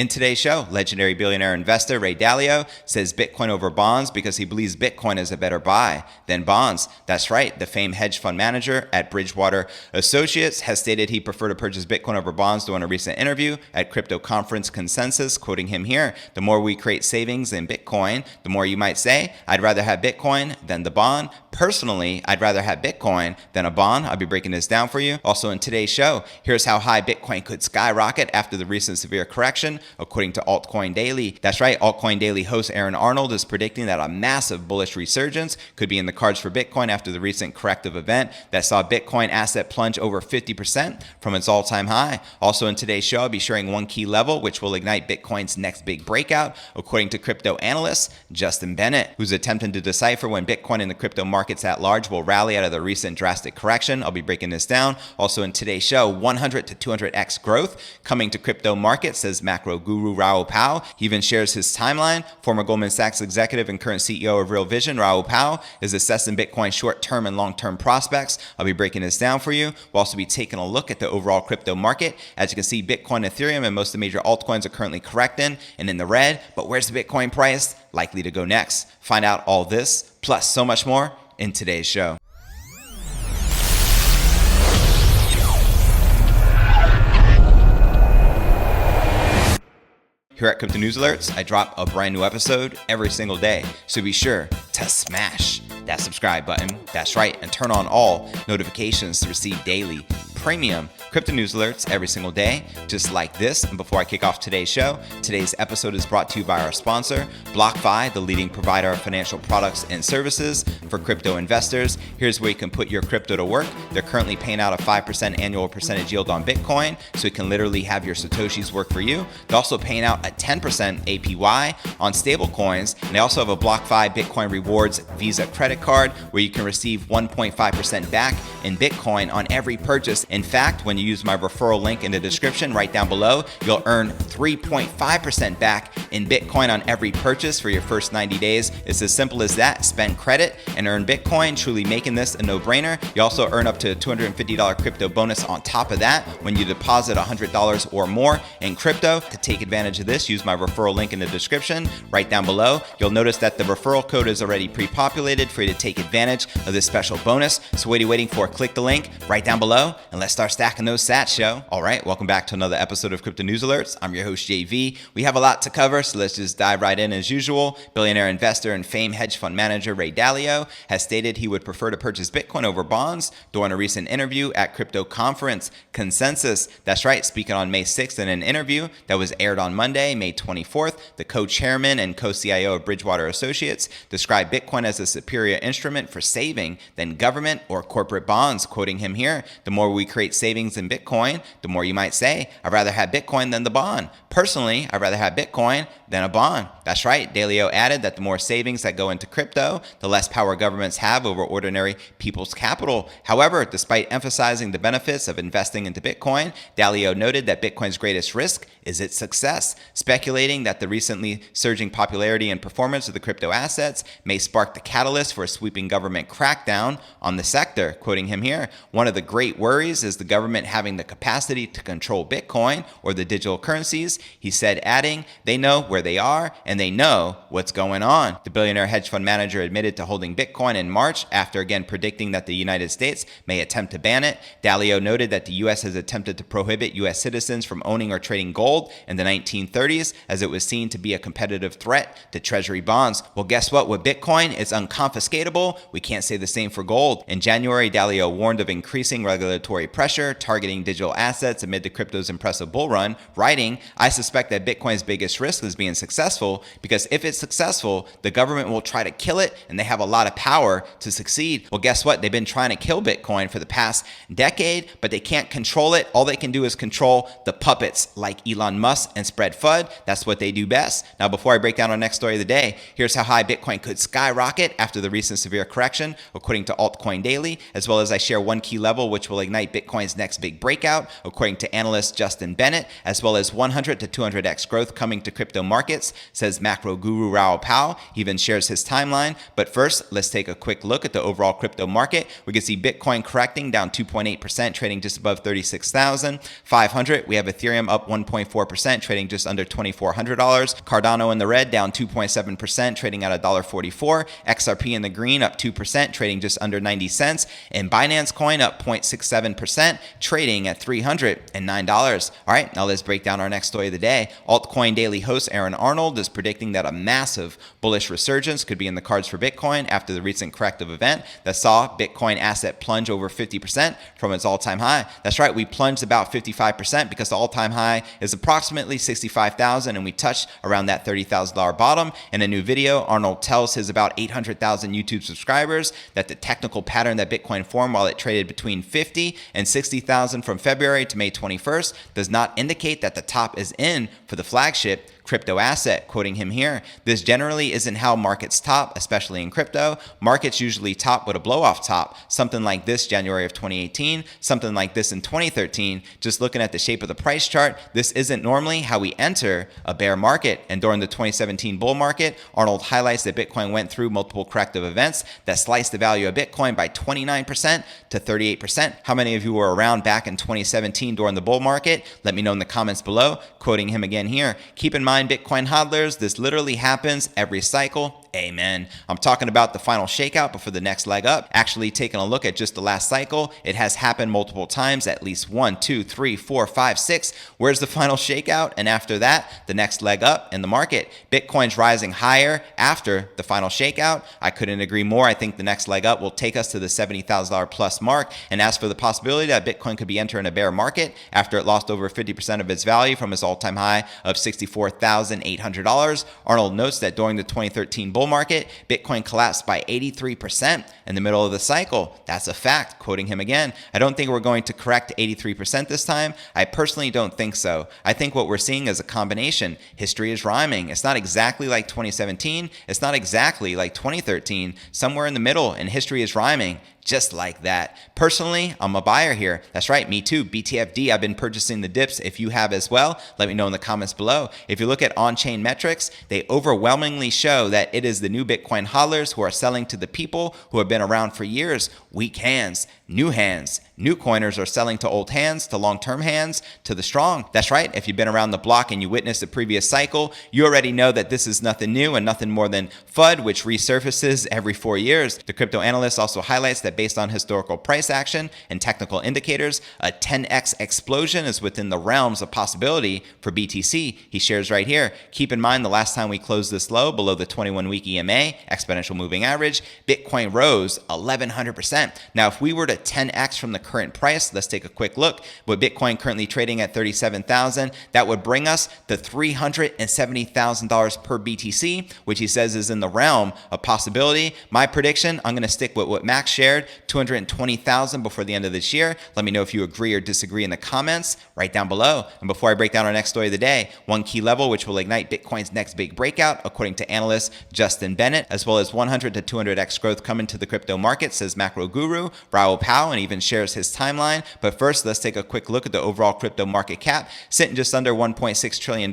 In today's show, legendary billionaire investor Ray Dalio says Bitcoin over bonds because he believes Bitcoin is a better buy than bonds. That's right, the famed hedge fund manager at Bridgewater Associates has stated he preferred to purchase Bitcoin over bonds during a recent interview at crypto conference Consensus, quoting him here, "The more we create savings in Bitcoin, the more you might say, I'd rather have Bitcoin than the bond. Personally, I'd rather have Bitcoin than a bond." I'll be breaking this down for you. Also in today's show, here's how high Bitcoin could skyrocket after the recent severe correction, according to Altcoin Daily. That's right, Altcoin Daily host Aaron Arnold is predicting that a massive bullish resurgence could be in the cards for Bitcoin after the recent corrective event that saw Bitcoin asset plunge over 50% from its all-time high. Also in today's show, I'll be sharing one key level which will ignite Bitcoin's next big breakout, according to crypto analyst Justin Bennett, who's attempting to decipher when Bitcoin and the crypto markets at large will rally out of the recent drastic correction. I'll be breaking this down. Also in today's show, 100 to 200x growth coming to crypto markets, says macro guru Raoul. He even shares his timeline. Former Goldman Sachs executive and current CEO of Real Vision, Raoul is assessing Bitcoin's short-term and long-term prospects. I'll be breaking this down for you. We'll also be taking a look at the overall crypto market. As you can see, Bitcoin, Ethereum, and most of the major altcoins are currently correcting and in the red. But where's the Bitcoin price likely to go next? Find out all this, plus so much more in today's show. Here at Crypto News Alerts, I drop a brand new episode every single day, so be sure to smash that subscribe button. That's right, and turn on all notifications to receive daily premium Crypto News Alerts every single day, just like this. And before I kick off today's show, today's episode is brought to you by our sponsor, BlockFi, the leading provider of financial products and services for crypto investors. Here's where you can put your crypto to work. They're currently paying out a 5% annual percentage yield on Bitcoin, so you can literally have your Satoshis work for you. They're also paying out a 10% APY on stable coins, and they also have a BlockFi Bitcoin Rewards Visa credit card where you can receive 1.5% back in Bitcoin on every purchase. In fact, when you use my referral link in the description right down below, you'll earn 3.5% back in Bitcoin on every purchase for your first 90 days. It's as simple as that. Spend credit and earn Bitcoin, truly making this a no-brainer. You also earn up to a $250 crypto bonus on top of that when you deposit $100 or more in crypto. To take advantage of this, use my referral link in the description right down below. You'll notice that the referral code is already pre-populated for you to take advantage of this special bonus. So what are you waiting for? Click the link right down below and let's start stacking those sats, show. All right, welcome back to another episode of Crypto News Alerts. I'm your host, JV. We have a lot to cover, so let's just dive right in as usual. Billionaire investor and famed hedge fund manager Ray Dalio has stated he would prefer to purchase Bitcoin over bonds during a recent interview at crypto conference Consensus. That's right, speaking on May 6th in an interview that was aired on Monday, May 24th, the co-chairman and co-CIO of Bridgewater Associates described Bitcoin as a superior instrument for saving than government or corporate bonds, quoting him here, "The more we create savings in Bitcoin, the more you might say, I'd rather have Bitcoin than the bond. Personally, I'd rather have Bitcoin than a bond." That's right. Dalio added that the more savings that go into crypto, the less power governments have over ordinary people's capital. However, despite emphasizing the benefits of investing into Bitcoin, Dalio noted that Bitcoin's greatest risk is its success, speculating that the recently surging popularity and performance of the crypto assets may spark the catalyst for a sweeping government crackdown on the sector. Quoting him here, "One of the great worries is the government having the capacity to control Bitcoin or the digital currencies," he said, adding, "They know where they are and they know what's going on." The billionaire hedge fund manager admitted to holding Bitcoin in March after again predicting that the United States may attempt to ban it. Dalio noted that the U.S. has attempted to prohibit U.S. citizens from owning or trading gold in the 1930s as it was seen to be a competitive threat to treasury bonds. Well, guess what? With Bitcoin, it's unconfiscatable. We can't say the same for gold. In January, Dalio warned of increasing regulatory pressure targeting digital assets amid the crypto's impressive bull run, writing, "I suspect that Bitcoin's biggest risk is being successful because if it's successful, the government will try to kill it and they have a lot of power to succeed." Well, guess what? They've been trying to kill Bitcoin for the past decade, but they can't control it. All they can do is control the puppets like Elon Musk and spread FUD. That's what they do best. Now, before I break down our next story of the day, here's how high Bitcoin could skyrocket after the recent severe correction, according to Altcoin Daily, as well as I share one key level which will ignite Bitcoin's next big breakout, according to analyst Justin Bennett, as well as 100 to 200x growth coming to crypto markets, says macro guru Raoul. He even shares his timeline. But first, let's let's take a quick look at the overall crypto market. We can see Bitcoin correcting down 2.8%, trading just above 36,500. We have Ethereum up 1.4%, trading just under $2,400. Cardano in the red down 2.7%, trading at $1.44. XRP in the green up 2%, trading just under 90 cents. And Binance Coin up 0.67%, trading at $309. All right, now let's break down our next story of the day. Altcoin Daily host Aaron Arnold is predicting that a massive bullish resurgence could be in the cards for Bitcoin after the recent corrective event that saw Bitcoin asset plunge over 50% from its all-time high. That's right, we plunged about 55% because the all-time high is approximately 65,000 and we touched around that $30,000 bottom. In a new video, Arnold tells his about 800,000 YouTube subscribers that the technical pattern that Bitcoin formed while it traded between 50 and 60,000 from February to May 21st does not indicate that the top is in for the flagship crypto asset. Quoting him here, this generally isn't how markets top, especially in crypto. Markets usually top with a blow-off top, something like this January of 2018, something like this in 2013. Just looking at the shape of the price chart, this isn't normally how we enter a bear market. And during the 2017 bull market, Arnold highlights that Bitcoin went through multiple corrective events that sliced the value of Bitcoin by 29% to 38%. How many of you were around back in 2017 during the bull market? Let me know in the comments below. Quoting him again here, keep in mind, Bitcoin hodlers, this literally happens every cycle. Amen. I'm talking about the final shakeout before the next leg up. Actually taking a look at just the last cycle, it has happened multiple times, at least 1, 2, 3, 4, 5, 6. Where's the final shakeout? And after that, the next leg up in the market. Bitcoin's rising higher after the final shakeout. I couldn't agree more. I think the next leg up will take us to the $70,000 plus mark. And as for the possibility that Bitcoin could be entering a bear market after it lost over 50% of its value from its all-time high of $64,800, Arnold notes that during the 2013 bull market, Bitcoin collapsed by 83% in the middle of the cycle. That's a fact. Quoting him again, I don't think we're going to correct 83% this time. I personally don't think so. I think what we're seeing is a combination. History is rhyming. It's not exactly like 2017. It's not exactly like 2013. Somewhere in the middle, and history is rhyming. Just like that. Personally, I'm a buyer here. That's right, me too. BTFD, I've been purchasing the dips. If you have as well, let me know in the comments below. If you look at on-chain metrics, they overwhelmingly show that it is the new Bitcoin hodlers who are selling to the people who have been around for years. Weak hands, new hands. New coiners are selling to old hands, to long-term hands, to the strong. That's right. If you've been around the block and you witnessed the previous cycle, you already know that this is nothing new and nothing more than FUD, which resurfaces every 4 years. The crypto analyst also highlights that based on historical price action and technical indicators, a 10x explosion is within the realms of possibility for BTC. He shares right here, keep in mind the last time we closed this low below the 21-week EMA, exponential moving average, Bitcoin rose 1,100%. Now, if we were to 10x from the current price, let's take a quick look. With Bitcoin currently trading at 37,000, that would bring us to $370,000 per BTC, which he says is in the realm of possibility. My prediction, I'm going to stick with what Max shared, 220,000 before the end of this year. Let me know if you agree or disagree in the comments right down below. And before I break down our next story of the day, one key level which will ignite Bitcoin's next big breakout, according to analyst Justin Bennett, as well as 100 to 200x growth coming to the crypto market, says macro guru Raoul, and even shares his timeline. But first, let's take a quick look at the overall crypto market cap, sitting just under $1.6 trillion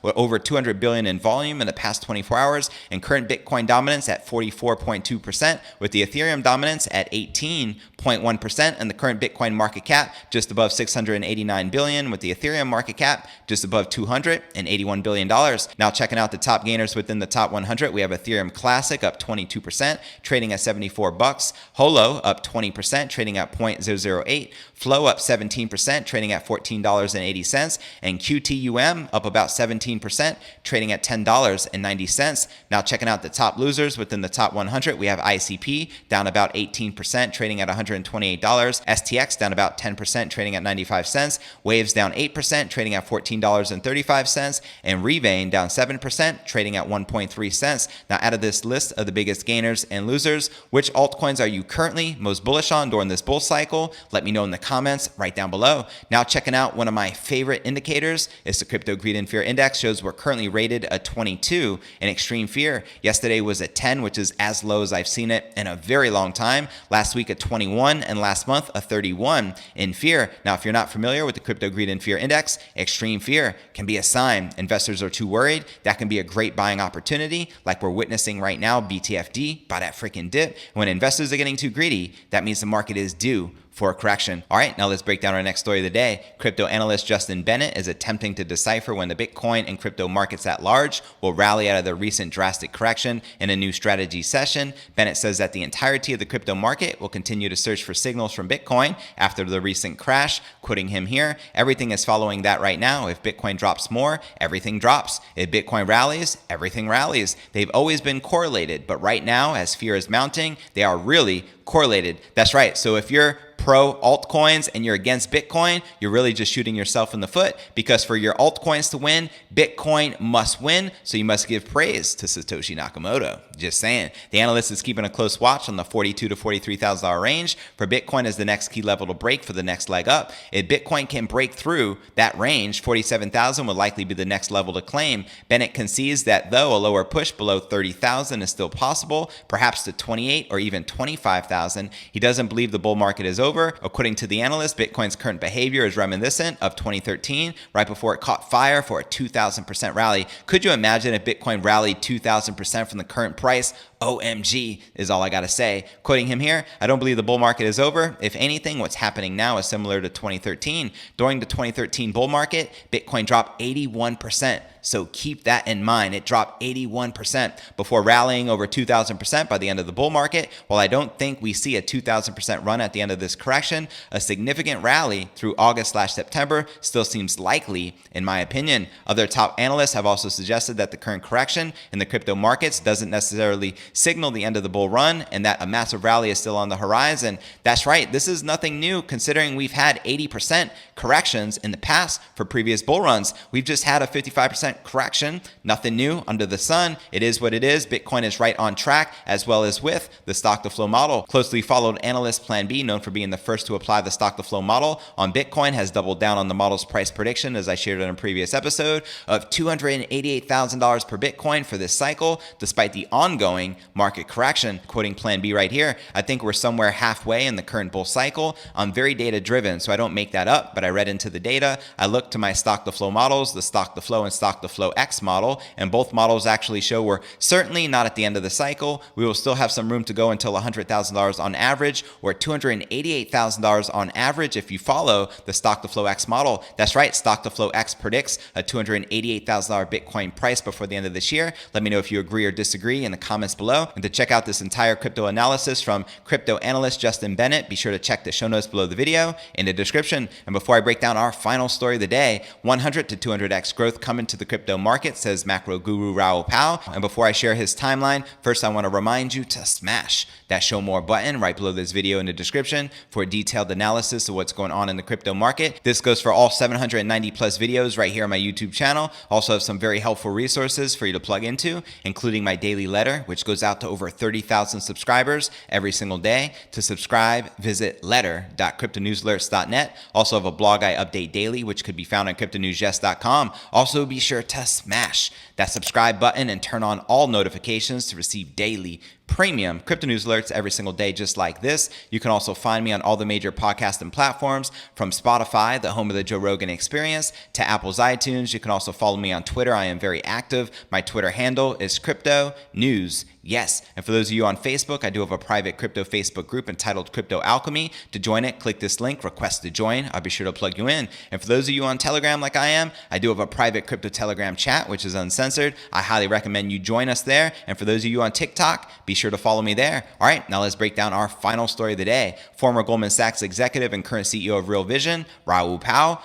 with over $200 billion in volume in the past 24 hours, and current Bitcoin dominance at 44.2%, with the Ethereum dominance at 18.1%, and the current Bitcoin market cap just above $689 billion, with the Ethereum market cap just above $281 billion. Now, checking out the top gainers within the top 100, we have Ethereum Classic up 22%, trading at $74. Holo up 20%, trading at 0.008. Flow up 17%, trading at $14.80. And QTUM up about 17%, trading at $10.90. Now, checking out the top losers within the top 100, we have ICP down about 18%, trading at $128. STX down about 10%, trading at 95 cents. Waves down 8%, trading at $14.35. And Revain down 7%, trading at 1.3 cents. Now, out of this list of the biggest gainers and losers, which altcoins are you currently most bullish on during this bull cycle? Let me know in the comments right down below. Now, checking out one of my favorite indicators is the Crypto Greed and Fear Index. Shows we're currently rated a 22 in extreme fear. Yesterday was a 10, which is as low as I've seen it in a very long time. Last week a 21 21, and last month a 31 in fear. Now, if you're not familiar with the Crypto Greed and Fear Index, extreme fear can be a sign investors are too worried. That can be a great buying opportunity, like we're witnessing right now, BTFD, buy that freaking dip. When investors are getting too greedy, that means the market is due for a correction. All right, now let's break down our next story of the day. Crypto analyst Justin Bennett is attempting to decipher when the Bitcoin and crypto markets at large will rally out of the recent drastic correction in a new strategy session. Bennett says that the entirety of the crypto market will continue to search for signals from Bitcoin after the recent crash. Quoting him here, everything is following that right now. If Bitcoin drops more, everything drops. If Bitcoin rallies, everything rallies. They've always been correlated, but right now, as fear is mounting, they are really correlated. That's right. So if you're pro altcoins and you're against Bitcoin, you're really just shooting yourself in the foot, because for your altcoins to win, Bitcoin must win. So you must give praise to Satoshi Nakamoto. Just saying. The analyst is keeping a close watch on the $42,000 to $43,000 range for Bitcoin as the next key level to break for the next leg up. If Bitcoin can break through that range, 47,000 would likely be the next level to claim. Bennett concedes that though a lower push below 30,000 is still possible, perhaps to 28 or even 25,000, he doesn't believe the bull market is over. According to the analyst, Bitcoin's current behavior is reminiscent of 2013, right before it caught fire for a 2,000% rally. Could you imagine if Bitcoin rallied 2,000% from the current price? OMG is all I gotta say. Quoting him here, I don't believe the bull market is over. If anything, what's happening now is similar to 2013. During the 2013 bull market, Bitcoin dropped 81%. So keep that in mind. It dropped 81% before rallying over 2,000% by the end of the bull market. While I don't think we see a 2,000% run at the end of this correction, a significant rally through August/September still seems likely, in my opinion. Other top analysts have also suggested that the current correction in the crypto markets doesn't necessarily signal the end of the bull run and that a massive rally is still on the horizon. That's right. This is nothing new, considering we've had 80% corrections in the past for previous bull runs. We've just had a 55% correction. Nothing new under the sun. It is what it is. Bitcoin is right on track, as well as with the stock to flow model. Closely followed analyst Plan B, known for being the first to apply the stock to flow model on Bitcoin, has doubled down on the model's price prediction, as I shared in a previous episode, of $288,000 per Bitcoin for this cycle, despite the ongoing market correction. Quoting Plan B right here, I think we're somewhere halfway in the current bull cycle. I'm very data driven, so I don't make that up, but I read into the data. I looked to my stock to flow models, the stock to flow and stock to flow X model, and both models actually show we're certainly not at the end of the cycle. We will still have some room to go until $100,000 on average, or $288,000 on average if you follow the stock to flow X model. That's right, stock to flow X predicts a $288,000 Bitcoin price before the end of this year. Let me know if you agree or disagree in the comments below. And to check out this entire crypto analysis from crypto analyst Justin Bennett, be sure to check the show notes below the video in the description. And before I break down our final story of the day, 100 to 200x growth coming to the crypto market, says macro guru Raoul. And before I share his timeline, first I want to remind you to smash that show more button right below this video in the description for a detailed analysis of what's going on in the crypto market. This goes for all 790 plus videos right here on my YouTube channel. Also have some very helpful resources for you to plug into, including my daily letter, which goes out to over 30,000 subscribers every single day. To subscribe, visit letter.cryptonewsalerts.net. Also have a blog I update daily, which could be found on cryptonewsjust.com. Also be sure to smash that subscribe button and turn on all notifications to receive daily premium crypto news alerts every single day, just like this. You can also find me on all the major podcasting platforms, from Spotify, the home of the Joe Rogan Experience, to Apple's iTunes. You can also follow me on Twitter. I am very active. My Twitter handle is Crypto News. Yes. And for those of you on Facebook, I do have a private crypto Facebook group entitled Crypto Alchemy. To join it, click this link, request to join. I'll be sure to plug you in. And for those of you on Telegram like I am, I do have a private crypto Telegram chat, which is uncensored. I highly recommend you join us there. And for those of you on TikTok, be sure to follow me there. All right, now let's break down our final story of the day. Former Goldman Sachs executive and current CEO of Real Vision, Raoul,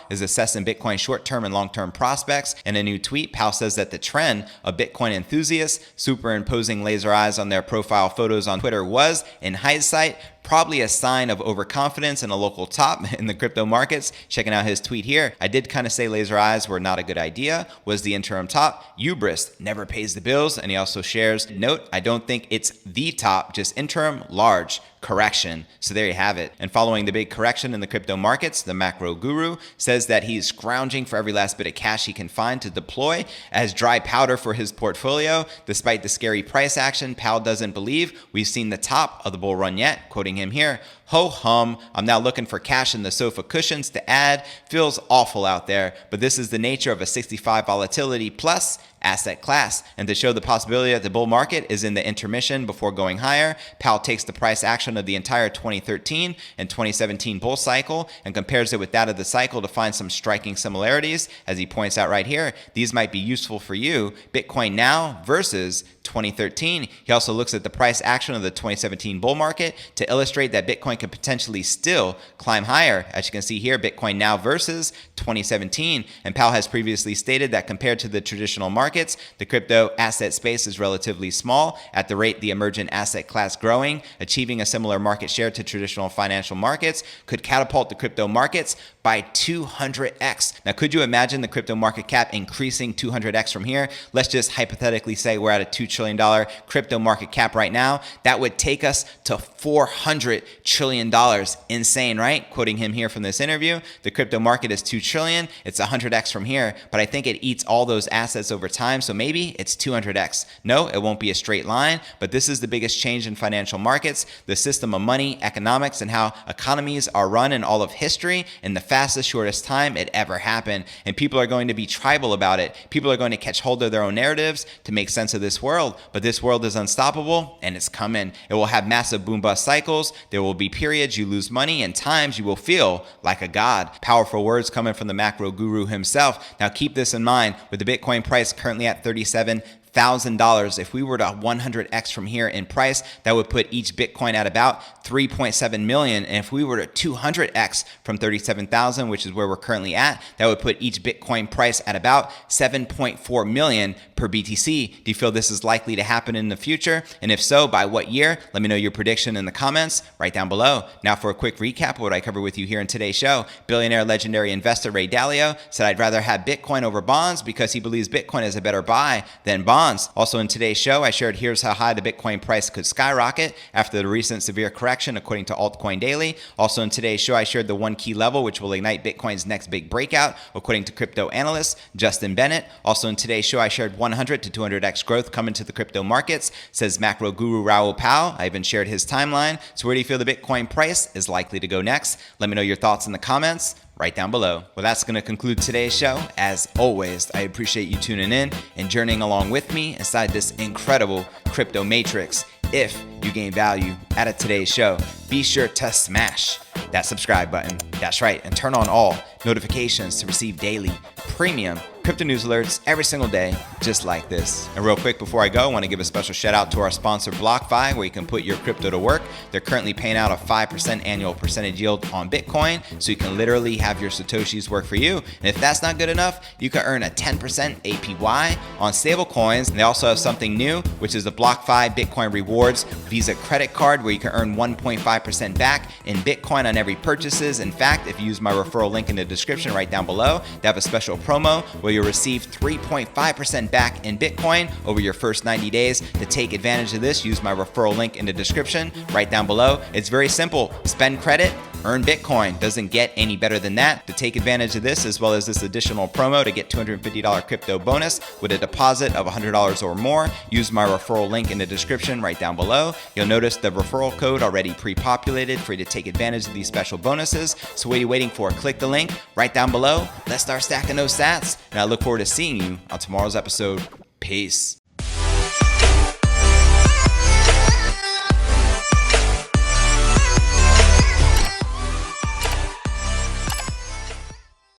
is assessing Bitcoin short-term and long-term prospects. In a new tweet, Powell says that the trend of Bitcoin enthusiasts superimposing laser eyes on their profile photos on Twitter was, in hindsight, probably a sign of overconfidence in a local top in the crypto markets. Checking out his tweet here, I did kind of say laser eyes were not a good idea. Was the interim top. Hubris never pays the bills. And he also shares, note, I don't think it's the top, just interim, large correction. So there you have it. And following the big correction in the crypto markets, the macro guru says that he's scrounging for every last bit of cash he can find to deploy as dry powder for his portfolio. Despite the scary price action, Powell doesn't believe we've seen the top of the bull run yet. Quoting him here, Ho hum, I'm now looking for cash in the sofa cushions to add. Feels awful out there, but this is the nature of a 65 volatility plus asset class. And to show the possibility that the bull market is in the intermission before going higher, Powell takes the price action of the entire 2013 and 2017 bull cycle and compares it with that of the cycle to find some striking similarities. As he points out right here, these might be useful for you. Bitcoin now versus 2013. He also looks at the price action of the 2017 bull market to illustrate that Bitcoin could potentially still climb higher. As you can see here, Bitcoin now versus 2017. And Powell has previously stated that compared to the traditional markets, the crypto asset space is relatively small. At the rate the emergent asset class growing, achieving a similar market share to traditional financial markets could catapult the crypto markets by 200x. Now, could you imagine the crypto market cap increasing 200x from here? Let's just hypothetically say we're at a $2 trillion crypto market cap right now. That would take us to $400 trillion. Insane, right? Quoting him here from this interview, the crypto market is $2 trillion. It's 100x from here, but I think it eats all those assets over time. So maybe it's 200x. No, it won't be a straight line, but this is the biggest change in financial markets, the system of money, economics, and how economies are run in all of history in the fastest, shortest time it ever happened. And people are going to be tribal about it. People are going to catch hold of their own narratives to make sense of this world. But this world is unstoppable and it's coming. It will have massive boom bust cycles. There will be periods you lose money and times you will feel like a god. Powerful words coming from the macro guru himself. Now keep this in mind, with the Bitcoin price currently at $37,000. If we were to 100x from here in price, that would put each Bitcoin at about 3.7 million. And if we were to 200x from 37,000, which is where we're currently at, that would put each Bitcoin price at about 7.4 million per BTC. Do you feel this is likely to happen in the future? And if so, by what year? Let me know your prediction in the comments right down below. Now for a quick recap of what I covered with you here in today's show. Billionaire legendary investor Ray Dalio said, "I'd rather have Bitcoin over bonds because he believes Bitcoin is a better buy than bonds." Also in today's show, I shared here's how high the Bitcoin price could skyrocket after the recent severe correction, according to Altcoin Daily. Also in today's show, I shared the one key level which will ignite Bitcoin's next big breakout, according to crypto analyst Justin Bennett. Also in today's show, I shared 100 to 200x growth coming to the crypto markets, says macro guru Raoul. I even shared his timeline. So where do you feel the Bitcoin price is likely to go next? Let me know your thoughts in the comments right down below. Well, that's going to conclude today's show. As always, I appreciate you tuning in and journeying along with me inside this incredible crypto matrix. If you gain value out of today's show, be sure to smash that subscribe button. That's right, and turn on all notifications to receive daily premium crypto news alerts every single day, just like this. And real quick before I go, I want to give a special shout out to our sponsor BlockFi, where you can put your crypto to work. They're currently paying out a 5% annual percentage yield on Bitcoin, so you can literally have your Satoshis work for you. And if that's not good enough, you can earn a 10% APY on stable coins. And they also have something new, which is the BlockFi Bitcoin Rewards Visa credit card, where you can earn 1.5% back in Bitcoin on every purchases. In fact, if you use my referral link in the description right down below, they have a special promo where you'll receive 3.5% back in Bitcoin over your first 90 days. To take advantage of this, use my referral link in the description right down below. It's very simple. Spend credit, earn Bitcoin. Doesn't get any better than that. To take advantage of this, as well as this additional promo to get $250 crypto bonus with a deposit of $100 or more, use my referral link in the description right down below. You'll notice the referral code already pre-populated for you to take advantage of these special bonuses. So what are you waiting for? Click the link right down below. Let's start stacking those sats. And I look forward to seeing you on tomorrow's episode. Peace.